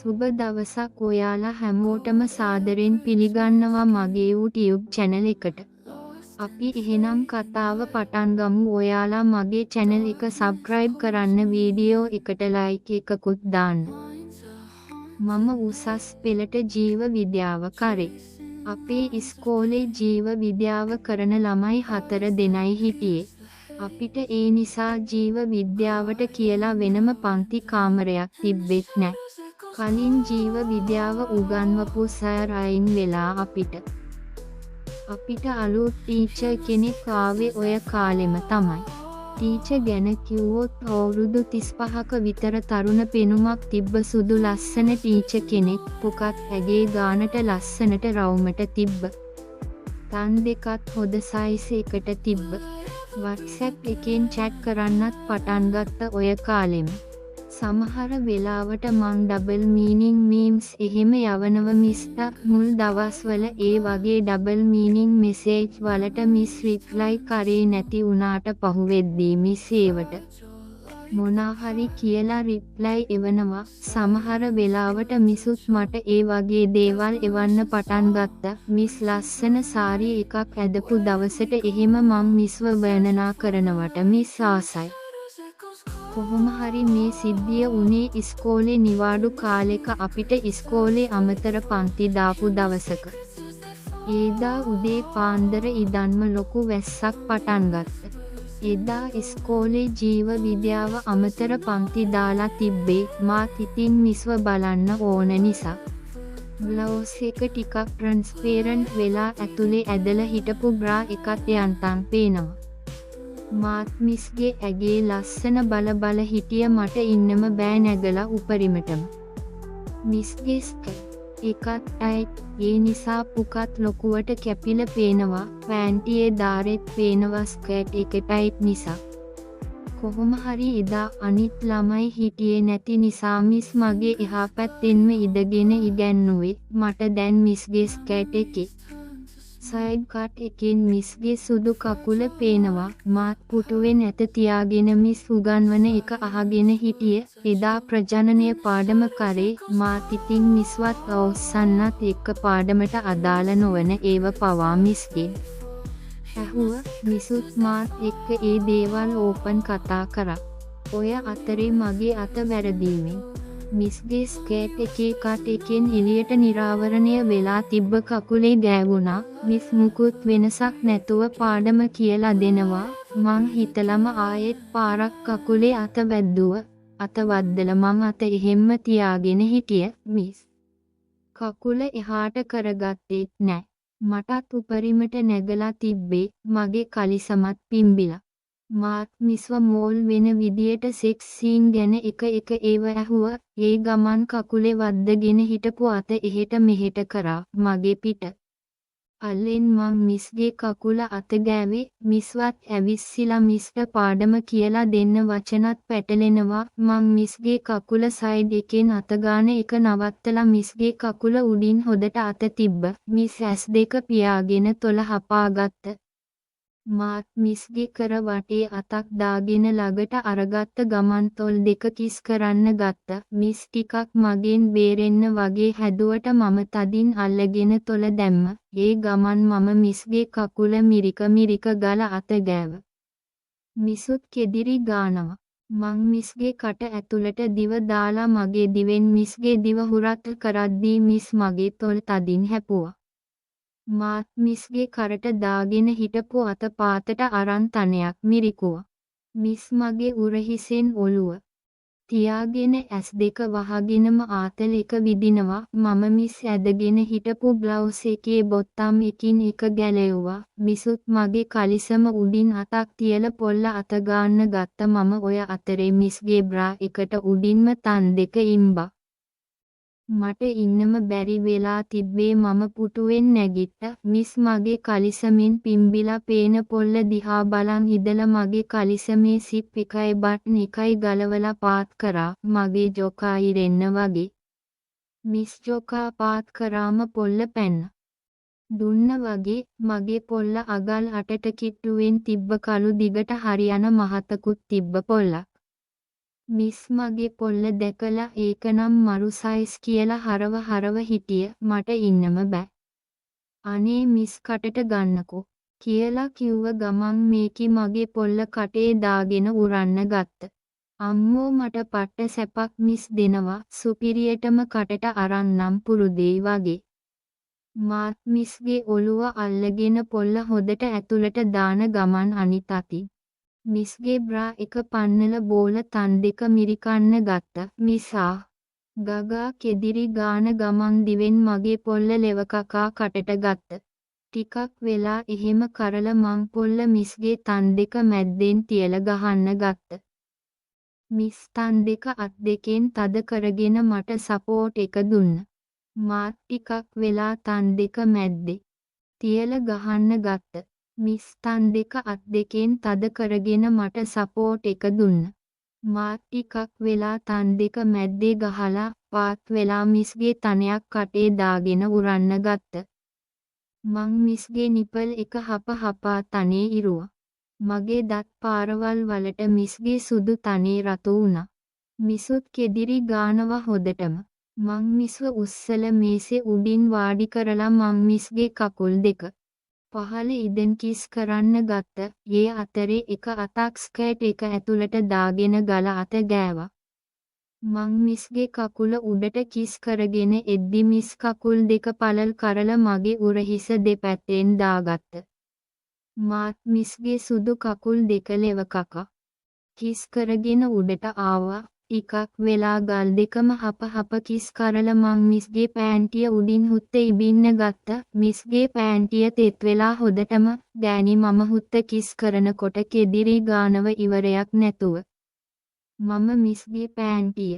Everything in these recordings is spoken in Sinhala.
සුබ දවසක් ඔයාලා හැමෝටම සාදරෙන් පිළිගන්නවා මගේ YouTube channel එකට. අපි එහෙනම් කතාව පටන් ගමු. ඔයාලා මගේ channel එක subscribe කරන්න, වීඩියෝ එකට like එකකුත් දාන්න. මම උසස් පෙළට ජීව විද්‍යාව කරේ. අපේ ඉස්කෝලේ ජීව විද්‍යාව කරන ළමයි 4 දෙනයි හිටියේ. අපිට ඒ නිසා ජීව විද්‍යාවට කියලා වෙනම පන්ති කාමරයක් තිබ්බෙත් නෑ. කලින් ජීව විද්‍යාව උගන්වපු සර් අයින් වෙලා අපිට අලුත් ටීචර් කෙනෙක් ආවේ ඔය කාලෙම තමයි. ටීචර් ගැන කිව්වොත් අවුරුදු 35ක විතර තරුණ පෙනුමක් තිබ්බ සුදු ලස්සන ටීචර් කෙනෙක්. පුකත් ඇගේ ගානට ලස්සනට රවුමට තිබ්බ. තන් දෙකත් හොඳ සයිස් එකට තිබ්බ. WhatsApp එකෙන් chat කරන්නත් පටන් ගත්ත ඔය කාලෙම. සමහර වෙලාවට මං ඩබල් මීනින් මීම්ස් එහෙම යවනව මිස්ට. මුල් දවස්වල ඒ වගේ ඩබල් මීනින් මෙසේජ් වලට මිස් රිප්ලයි කරේ නැති වුණාට පහුවෙද්දී මිස් ඒවට මොනා හරි කියලා රිප්ලයි එවනවා. සමහර වෙලාවට මිසුත් මට ඒ වගේ දේවල් එවන්න පටන් ගත්තා. මිස් ලස්සන සාරි එකක් ඇදපු දවසට එහෙම මං මිස්ව වර්ණනා කරනවට මිස් ආසයි. කොහොම හරි මේ සිද්ධිය උනේ ඉස්කෝලේ නිවාඩු කාලෙක අපිට ඉස්කෝලේ අමතර පන්ති දාපු දවසක. ඒදා උදේ පාන්දර ඉඳන්ම ලොකු වැස්සක් පටන් ගත්තා. එදා ඉස්කෝලේ ජීව විද්‍යාව අමතර පන්ති දාලා තිබ්බේ මාත් ඉතින් මිස්ව බලන්න ඕන නිසා. බ්ලවුස් එක ටිකක් ට්‍රන්ස්පේරන්ට් වෙලා ඇතුලේ ඇදලා හිටපු බ්‍රා එකත් යන්තම් පේනවා. මාත් මිස්ගේ ඇගේ ලස්සන බල හිටිය. මට ඉන්නම බෑ නැගලා උපරිමටම. මිස්ගේ ස්කර්ට් එකත් ටයිට්, ඒ නිසා පුකත් ලොකුවට කැපිල පේනවා. පෑන්ටියේ දාරෙත් පේනවා ස්කර්ට් එක ටයිට් නිසා. කොහොම හරි එදා අනිත් ළමයි හිටියේ නැති නිසා මිස් මගේ එහා පැත්තෙන්ම ඉඳගෙන ඉගැන්නුවේ. මට දැන් මිස්ගේ ස්කර්ට් එකේ සයිඩ් කට් එකෙන් මිස්ගේ සුදු කකුල පේනවා. මාත් පුටුවෙන් ඇත තියාගෙන මිස් උගන්වන එක අහගෙන හිටිය. එදා ප්‍රජනනය පාඩම කරේ. මාත් ඉතින් මිස්වත් අවසන්නත් එක්ක පාඩමට අදාළ නොවන ඒව පවා මිස්ගෙන් ඇහුව. මිසුත් මාත් එක්ක ඒ දේවල් ඕපන් කතා කරා. ඔය අතරේ මගේ අත වැරදීමෙන් මිස්ගේ ස්කර්ට් එකේ කට් එකෙන් එළියට නිරාවරණය වෙලා තිබ්බ කකුලේ ගෑවුණා. මිස් මුකුත් වෙනසක් නැතුව පාඩම කියලා දෙනවා. මං හිතලම ආයෙත් පාරක් කකුලේ අත වැද්දුව. අත වද්දලා මං අත එහෙම්ම තියාගෙන හිටිය. මිස් කකුල එහාට කරගත්තේත් නෑ. මටත් උපරිමට නැගලා තිබ්බේ. මගේ කලිසමත් පිම්බිලා. මාත් මිස්ව මෝල් වෙන විදියට සෙක්ස් සීන් ගැන එක ඒව ඇහුව. ඒ ගමන් කකුලේ වද්දගෙන හිටපු අත එහෙට මෙහෙට කරා. මගේ පිට අල්ලෙන් මං මිස්ගේ කකුල අත ගෑවේ. මිස්වත් ඇවිස්සීලා මිස්ට පාඩම කියලා දෙන්න වචනත් පැටලෙනවා. මං මිස්ගේ කකුල සයිඩ් එකෙන් අත ගාන එක නවත්තලා මිස්ගේ කකුල උඩින් හොදට අත තිබ්බ. මිස් ඇස් දෙක පියාගෙන තොල හපාගත්ත. මාත් මිස්ගේ කර වටේ අතක් දාගෙන ළඟට අරගත්ත ගමන් තොල් දෙක කිස් කරන්න ගත්ත. මිස් ටිකක් මගෙන් බේරෙන්න වගේ හැදුවට මම තදින් අල්ලගෙන තොල දැම්ම. ඒ ගමන් මම මිස්ගේ කකුල මිරික ගල අත ගෑව. මිසුත් කෙදිරි ගානවා. මං මිස්ගේ කට ඇතුළට දිව දාලා මගේ දිවෙන් මිස්ගේ දිව හුරත් කරද්දී මිස් මගේ තොල් තදින් හැපුවා. මාත් මිස්ගේ කරට දාගෙන හිටපු අත පාතට අරන් තනයක් මිරිකුවා. මිස් මගේ උරහිසෙන් ඔළුව තියාගෙන ඇස් දෙක වහගෙනම ආතල් එක විදිනවා. මම මිස් ඇදගෙන හිටපු බ්ලවුස් එකේ බොත්තම් එකින් එක ගැලෙව්වා. මිසුත් මගේ කලිසම උඩින් අතක් තියලා පොල්ල අත ගන්න ගත්ත. මම ඔය අතරේ මිස්ගේ බ්‍රා එකට උඩින්ම තන් දෙක ඉම්බා. මට ඉන්නම බැරි වෙලා තිබ්බේ. මම පුටුවෙන් නැගිට්ටා. මිස් මගේ කලිසමෙන් පිම්බිලා පේන පොල්ල දිහා බලන් ඉඳලා මගේ කලිසමේ සිප් එකයි බටන් එකයි ගලවලා පාත් කරා. මගේ ජොකා ඉරෙන්න වගේ. මිස් ජොකා පාත් කරාම පොල්ල පැන්න දුන්න වගේ. මගේ පොල්ල අගල් අටට කිට්ටුවෙන් තිබ්බ කළු දිගට හරියන මහතකුත් තිබ්බ පොල්ලක්. මිස් මගේ පොල්ල දැකලා ඒකනම් මරු සයිස් කියලා හරව හිටිය මට ඉන්නම බෑ. අනේ මිස් කටට ගන්නකෝ කියලා කිව්ව ගමන් මේකි මගේ පොල්ල කටේ දාගෙන උරන්න ගත්ත. අම්මෝ මට පට්ට සැපක් මිස් දෙනවා සුපිරියටම කටට අරන් නම් පුරුදේ වගේ. මාත් මිස්ගේ ඔළුව අල්ලගෙන පොල්ල හොදට ඇතුළට දාන ගමන් අනිත් අතින් මිස්ගේ බ්‍රා එක පන්නල බෝල තන් දෙක මිරිකන්න ගත්ත. මිසා ගගා කෙදිරි ගාන ගමන් දිවෙන් මගේ පොල්ල ලෙවකකා කටට ගත්ත. ටිකක් වෙලා එහෙම කරල මං පොල්ල මිස්ගේ තන් දෙක මැද්දෙන් තියල ගහන්න ගත්ත. මිස් තන් දෙක අත් දෙකෙන් තද කරගෙන මට සපෝට් එක දුන්න. මාත් ටිකක් වෙලා තන් දෙක මැද්දේ තියල ගහන්න ගත්ත. මිස් තන් දෙක අත් දෙකෙන් තද කරගෙන මට සපෝට් එක දුන්න. මාත් ටිකක් වෙලා තන් දෙක මැද්දේ ගහලා පාත් වෙලා මිස්ගේ තනයක් කටේ දාගෙන උරන්න ගත්ත. මං මිස්ගේ නිපල් එක හපා තනේ ඉරුවා. මගේ දත් පාරවල් වලට මිස්ගේ සුදු තනේ රතු වුණා. මිසුත් කෙදිරි ගානවා හොදටම. මං මිස්ව උස්සල මේසේ උඩින් වාඩි කරලා මං මිස්ගේ කකුල් දෙක පහළ ඉදන් කිස් කරන්න ගත්ත. ඒ අතරේ එක අතක් ස්කර්ට් එක ඇතුළට දාගෙන ගල අත ගෑවා. මං මිස්ගේ කකුල උඩට කිස් කරගෙන එද්දි මිස් කකුල් දෙක පළල් කරල මගේ උරහිස දෙපැත්තෙන් දාගත්ත. මාත් මිස්ගේ සුදු කකුල් දෙක ලෙවකකා කිස් කරගෙන උඩට ආවා. ටිකක් වෙලා ගල් දෙකම හප කිස් කරල මං මිස්ගේ පෑන්ටිය උඩින් හුත්ත ඉබින්න ගත්ත. මිස්ගේ පෑන්ටිය තෙත් වෙලා හොදටම ගෑනි මම හුත්ත කිස් කරනකොට කෙදිරි ගානව ඉවරයක් නැතුව. මම මිස්ගේ පෑන්ටිය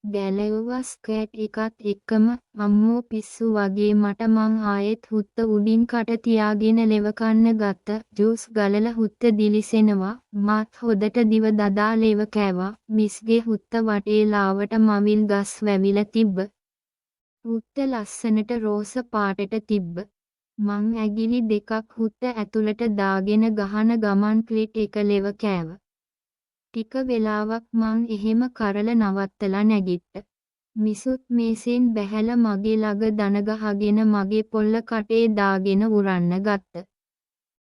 ගැලවුවා ස්කර්ට් එකත් එක්කම. අම්මෝ පිස්සු වගේ මට මං ආයෙත් හුත්ත උඩින් කට තියාගෙන ලෙවකන්න ගත්ත. ජූස් ගලල හුත්ත දිලිසෙනවා. මාත් හොදට දිව දදා ලෙව කෑවා. මිස්ගේ හුත්ත වටේ ලාවට මවිල් ගස් වැවිල තිබ්බ. හුත්ත ලස්සනට රෝස පාටට තිබ්බ. මං ඇගිලි දෙකක් හුත්ත ඇතුළට දාගෙන ගහන ගමන් ක්ලිට් එක ලෙව කෑව. ටික වෙලාවක් මං එහෙම කරල නවත්තලා නැගිට්ට. මිසුත් මේසෙන් බැහැල මගේ ළඟ දනගහගෙන මගේ පොල්ල කටේ දාගෙන උරන්න ගත්ත.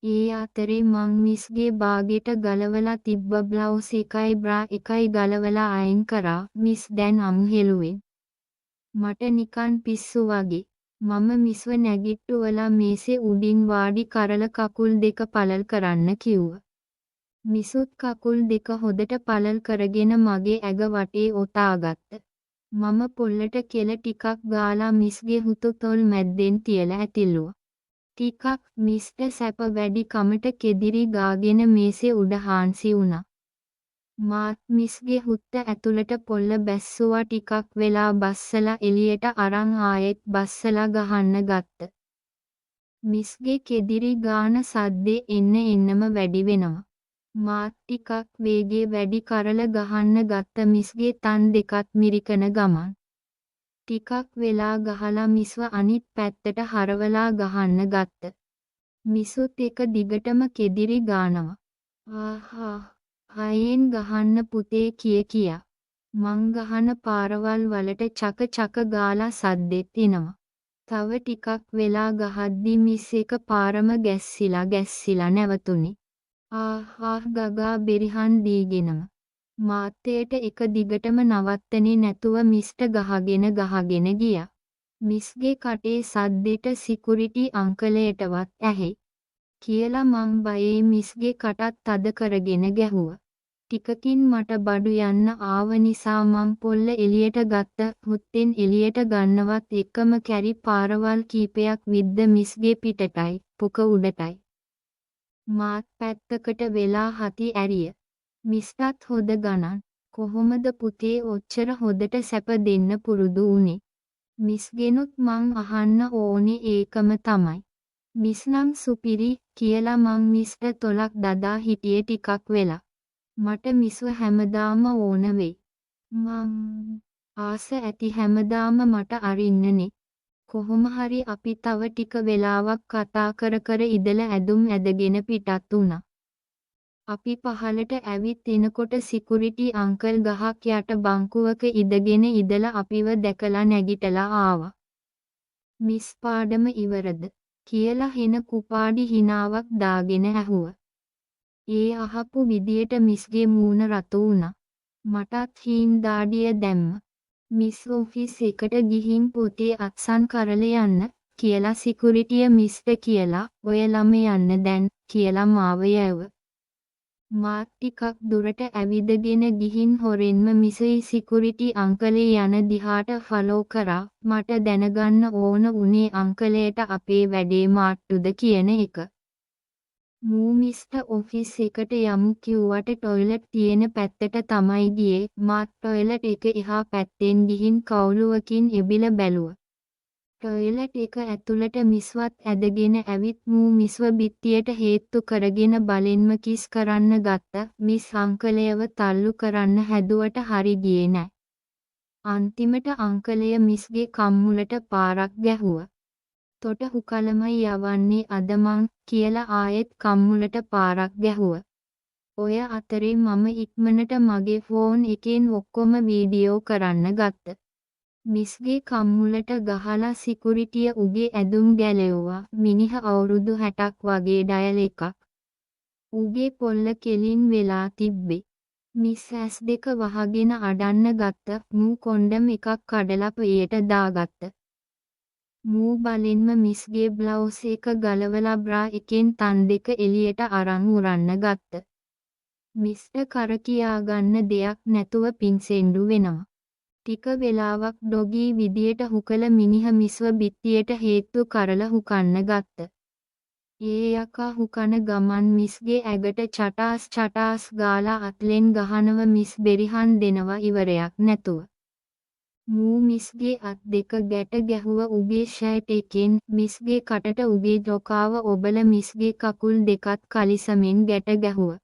ඒ අතරේ මං මිස්ගේ බාගෙට ගලවලා තිබ්බ බ්ලවුස් එකයි බ්‍රා එකයි ගලවලා අයින් කරා. මිස් දැන් අමු හෙළුවෙන්. මට නිකන් පිස්සු වගේ. මම මිස්ව නැගිට්ටුවලා මේසේ උඩින් වාඩි කරල කකුල් දෙක පළල් කරන්න කිව්වා. මිසුත් කකුල් දෙක හොදට පළල් කරගෙන මගේ ඇග වටේ ඔතාගත්ත. මම පොල්ලට කෙල ටිකක් ගාලා මිස්ගේ හුතු තොල් මැද්දෙන් තියලා ඇතිල්ලුවා. ටිකක් මිස්ට සැප වැඩි කමට කෙදිරි ගාගෙන මේසේ උඩ හාන්සි වුණා. මාත් මිස්ගේ හුත්ත ඇතුළට පොල්ල බැස්සුවා. ටිකක් වෙලා බස්සලා එළියට අරන් ආයෙත් බස්සලා ගහන්න ගත්ත. මිස්ගේ කෙදිරි ගාන සද්දේ එන්නම වැඩි වෙනවා. මාත් ටිකක් වේගේ වැඩි කරල ගහන්න ගත්ත. මිස්ගේ තන් දෙකත් මිරිකන ගමන්. ටිකක් වෙලා ගහලා මිස්ව අනිත් පැත්තට හරවලා ගහන්න ගත්ත. මිසුත් එක දිගටම කෙදිරි ගානවා. ආහා හයෙන් ගහන්න පුතේ කියා. මං ගහන පාරවල් වලට චක ගාලා සද්දෙත් එනවා. තව ටිකක් වෙලා ගහද්දි මිස් එක පාරම ගැස්සිලා නැවතුනේ. ආහා ගගා බෙරිහන් දීගෙනම. මාත්තයට එක දිගටම නවත්තනේ නැතුව මිස්ට ගහගෙන ගියා. මිස්ගේ කටේ සද්දෙට සිකුරිටි අංකලයටවත් ඇහි කියලා මං බයේ මිස්ගේ කටත් තද කරගෙන ගැහුවා. ටිකකින් මට බඩු යන්න ආව නිසා මං පොල්ල එළියට ගත්ත. හුත්තෙන් එළියට ගන්නවත් එක්කම කැරි පාරවල් කීපයක් විද්ද මිස්ගේ පිටටයි පුක උඩටයි. මාත් පැත්තකට වෙලා හති ඇරිය. මිස්ටත් හොද ගණන්. කොහොමද පුතේ ඔච්චර හොදට සැප දෙන්න පුරුදු වුනේ? මිස්ගෙනුත් මං අහන්න ඕනේ ඒකම තමයි. මිස් නම් සුපිරි කියලා මං මිස්ට තොලක් දදා හිටියේ ටිකක් වෙලා. මට මිස්ව හැමදාම ඕන වෙයි. මං ආස ඇති හැමදාම මට අරින්නනේ. කොහොම හරි අපි තව ටික වෙලාවක් කතා කර ඉදලා ඇදුම් ඇදගෙන පිටත් වුණා. අපි පහලට ඇවිත් එනකොට සිකුරිටි අංකල් ගහක් යට බංකුවක ඉඳගෙන ඉඳලා අපිව දැකලා නැගිටලා ආවා. මිස් පාඩම ඉවරද කියලා හෙන කුපාඩි හිනාවක් දාගෙන ඇහුවා. ඒ අහපු විදියට මිස්ගේ මූණ රතු වුණා. මටත් හීන් දාඩිය දැම්ම. මිස් ඔෆිස් එකට ගිහින් පොතේ අත්සන් කරලා යන්න කියලා සිකුරිටිය මිස්ට කියලා ඔය ළම යන්න දැන් කියලා මාව යැව්වා. මාත් ටිකක් දුරට ඇවිදගෙන ගිහින් හොරෙන්ම මිසයි සිකුරිටි අංකලේ යන දිහාට ෆලෝ කරා. මට දැනගන්න ඕන උනේ අංකලයට අපේ වැඩේ මාට්ටුද කියන එක. මූ මිස්ට ඔෆිස් එකට යමු කිව්වට ටොයිලට් තියෙන පැත්තට තමයි ගියේ. මාත් ටොයිලට් එක එහා පැත්තෙන් ගිහින් කවුළුවකින් එබිල බැලුවා. ටොයිලට් එක ඇතුළට මිස්වත් ඇදගෙන ඇවිත් මූ මිස්ව බිත්තියට හේතු කරගෙන බලෙන්ම කිස් කරන්න ගත්තා. මිස් අංකලයව තල්ලු කරන්න හැදුවට හරි ගියේ නෑ. අන්තිමට අංකලය මිස්ගේ කම්මුලට පාරක් ගැහුවා. තොට හුකලමයි යවන්නේ අද මං කියලා ආයෙත් කම්මුලට පාරක් ගැහුවා. ඔය අතරේ මම ඉක්මනට මගේ ෆෝන් එකෙන් ඔක්කොම වීඩියෝ කරන්න ගත්තා. මිස්ගේ කම්මුලට ගහලා සිකුරිටිය උගේ ඇදුම් ගැලෙව්වා. මිනිහ අවුරුදු 60ක් වගේ ඩයල් එකක්. උගේ පොල්ල කෙලින් වෙලා තිබ්බේ. මිස් ඇස් දෙක වහගෙන අඩන්න ගත්ත. මූ කොණ්ඩම් එකක් කඩලා පෙයට දාගත්ත. මූ බලෙන්ම මිස්ගේ බ්ලවුස් එක ගලවලා බ්‍රා එකෙන් තන් දෙක එළියට අරන් උරන්න ගත්ත. මිස්ට කර කියාගන්න දෙයක් නැතුව පිංසෙන්ඩු වෙනවා. ටික වෙලාවක් ඩොගී විදියට හුකල මිනිහ මිස්ව බිත්තියට හේතු කරලා හුකන්න ගත්ත. ඒ යකා හුකන ගමන් මිස්ගේ ඇගට චටාස් ගාලා අත්ලෙන් ගහනව මිස් බෙරිහන් දෙනවා ඉවරයක් නැතුව. මූ මිස්ගේ අත් දෙක ගැට ගැහුව උගේ ෂර්ට් එකෙන්. මිස්ගේ කටට උගේ ජොකාව ඔබල මිස්ගේ කකුල් දෙකත් කලිසමෙන් ගැට ගැහුවා.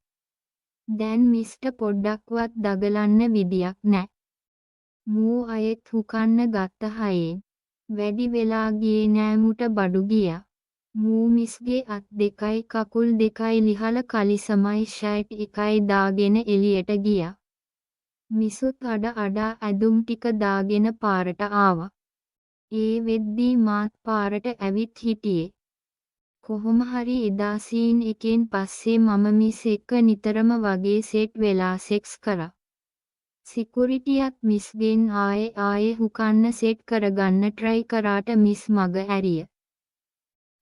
දැන් මිස්ට පොඩ්ඩක්වත් දගලන්න විදියක් නෑ. මූ අයෙත් හුකන්න ගත්ත හයෙන්. වැඩි වෙලා ගියේ නෑ මුට බඩු ගියා. මූ මිස්ගේ අත් දෙකයි කකුල් දෙකයි ලිහල කලිසමයි ෂර්ට් එකයි දාගෙන එළියට ගියා. මිසුත් අඩා ඇදුම් ටික දාගෙන පාරට ආවා. ඒ වෙද්දී මාත් පාරට ඇවිත් හිටියේ. කොහොම හරි එදා සීන් එකෙන් පස්සේ මම මිස් එක්ක නිතරම වගේ සෙට් වෙලා සෙක්ස් කරා. සිකුරිටියත් මිස්ගෙන් ආයේ හුකන්න සෙට් කරගන්න ට්‍රයි කරාට මිස් මග ඇරිය.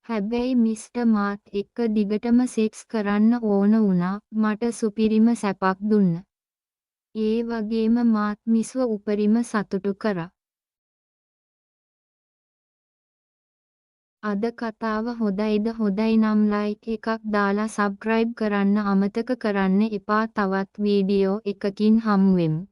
හැබැයි මිස්ට මාත් එක්ක දිගටම සෙක්ස් කරන්න ඕන වුණා. මට සුපිරිම සැපක් දුන්න. ඒ වගේම මාත් මිස්ව උපරිම සතුටු කරා. අද කතාව හොඳයි නම් ලයික් එකක් දාලා සබ්ස්ක්‍රයිබ් කරන්න අමතක කරන්න එපා. තවත් වීඩියෝ එකකින් හමුවෙමු.